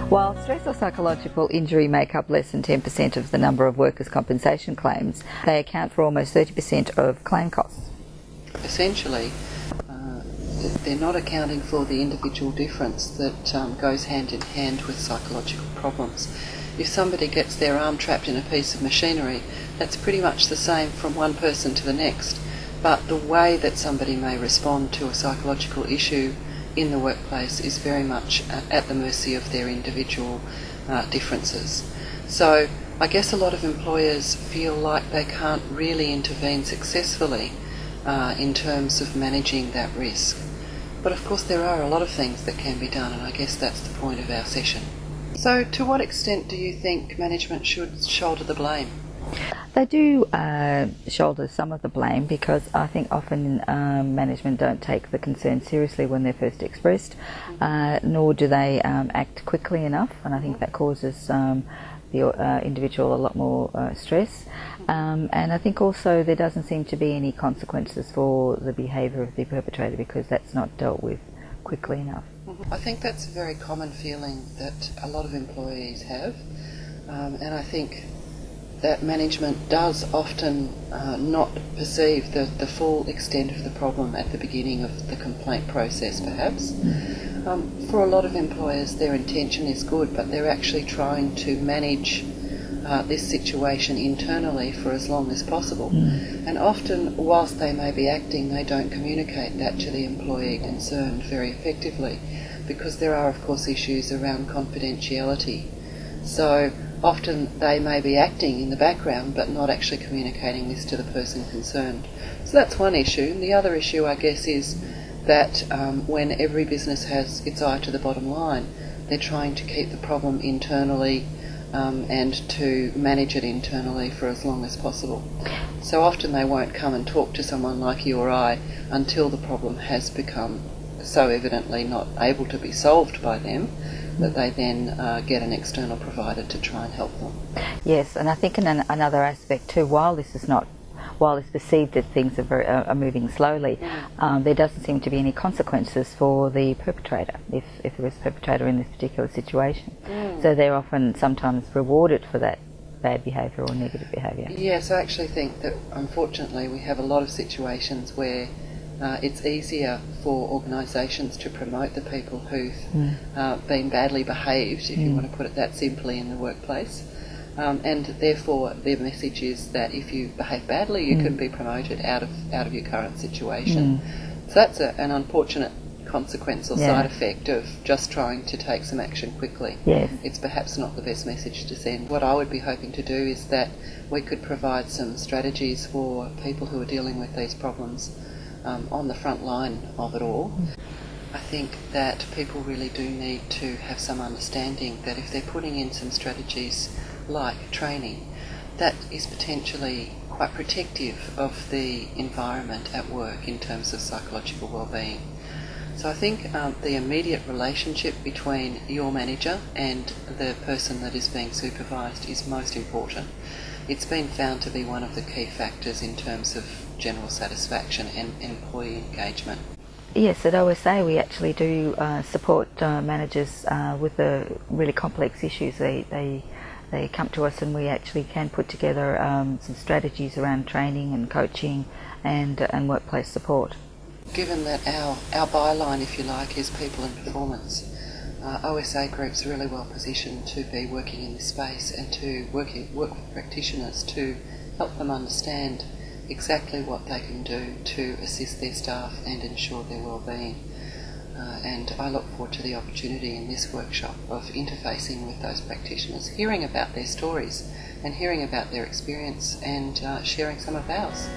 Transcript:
While stress or psychological injury make up less than 10% of the number of workers' compensation claims, they account for almost 30% of claim costs. Essentially, they're not accounting for the individual difference that goes hand in hand with psychological problems. If somebody gets their arm trapped in a piece of machinery, that's pretty much the same from one person to the next. But the way that somebody may respond to a psychological issue in the workplace is very much at the mercy of their individual differences. So I guess a lot of employers feel like they can't really intervene successfully in terms of managing that risk. But of course there are a lot of things that can be done, and I guess that's the point of our session. So to what extent do you think management should shoulder the blame? They do shoulder some of the blame, because I think often management don't take the concern seriously when they're first expressed, nor do they act quickly enough, and I think that causes the individual a lot more stress. And I think also there doesn't seem to be any consequences for the behaviour of the perpetrator, because that's not dealt with quickly enough. I think that's a very common feeling that a lot of employees have, and I think that management does often not perceive the full extent of the problem at the beginning of the complaint process, perhaps. For a lot of employers, their intention is good, but they're actually trying to manage this situation internally for as long as possible. And often, whilst they may be acting, they don't communicate that to the employee concerned very effectively, because there are, of course, issues around confidentiality. So often they may be acting in the background but not actually communicating this to the person concerned. So that's one issue. And the other issue, I guess, is that when every business has its eye to the bottom line, they're trying to keep the problem internally and to manage it internally for as long as possible. So often they won't come and talk to someone like you or I until the problem has become so evidently not able to be solved by them that they then get an external provider to try and help them. Yes, and I think another aspect too, while it's perceived that things are moving slowly, there doesn't seem to be any consequences for the perpetrator, if there is a perpetrator in this particular situation. So they're often sometimes rewarded for that bad behaviour or negative behaviour. Yes, I actually think that unfortunately we have a lot of situations where it's easier for organisations to promote the people who've been badly behaved, if you want to put it that simply, in the workplace. And therefore their message is that if you behave badly, you can be promoted out of your current situation. So that's an unfortunate consequence or side effect of just trying to take some action quickly. Yes. It's perhaps not the best message to send. What I would be hoping to do is that we could provide some strategies for people who are dealing with these problems on the front line of it all. I think that people really do need to have some understanding that if they're putting in some strategies like training, that is potentially quite protective of the environment at work in terms of psychological well-being. So I think the immediate relationship between your manager and the person that is being supervised is most important. It's been found to be one of the key factors in terms of general satisfaction and employee engagement. Yes, at OSA we actually do support managers with the really complex issues. They come to us and we actually can put together some strategies around training and coaching and workplace support. Given that our byline, if you like, is people and performance, OSA Group's really well positioned to be working in this space and to work with practitioners to help them understand exactly what they can do to assist their staff and ensure their well-being. And I look forward to the opportunity in this workshop of interfacing with those practitioners, hearing about their stories and hearing about their experience and sharing some of ours.